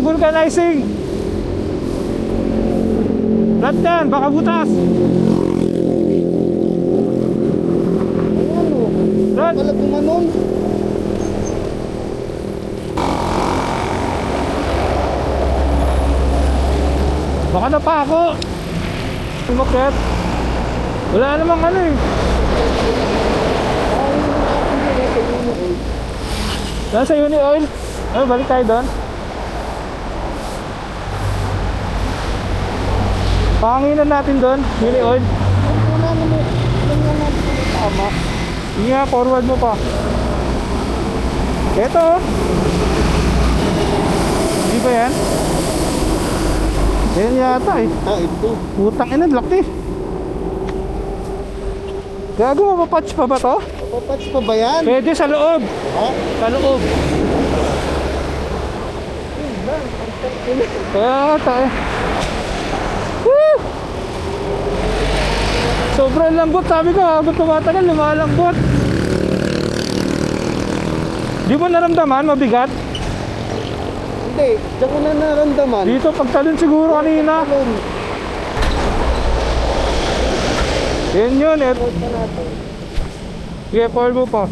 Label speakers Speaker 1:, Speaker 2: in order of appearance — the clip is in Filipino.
Speaker 1: vulcanizing. Flat yan, baka butas.
Speaker 2: Ano?
Speaker 1: Flat.
Speaker 2: Wala gumanon.
Speaker 1: Baka na pa ako. Umakyat. Wala namang ano eh. Nasa uni oil. Ano, balik tayo doon. Pakanginan natin doon, uni oil.
Speaker 2: Wala naman. Wala natin tama.
Speaker 1: Sige nga, forward mo pa. Ito oh. Hindi ba yan? Yan yata eh.
Speaker 2: Ito.
Speaker 1: Putang ina, laki. Gago, mapapatch pa ba to?
Speaker 2: Papatch pa ba yan?
Speaker 1: Pwede sa loob.
Speaker 2: Ha?
Speaker 1: Sa loob. Kaya nga tayo. Woo! Sobrang lambot, sabi ko, habang tumatagal, lumalambot. Di mo naramdaman, mabigat?
Speaker 2: Hindi. Diyan ko na naramdaman.
Speaker 1: Dito, pagtalon siguro kanina.
Speaker 2: Talon.
Speaker 1: Yan yun, eh.
Speaker 2: Hold pa natin.
Speaker 1: Sige, forward mo pa.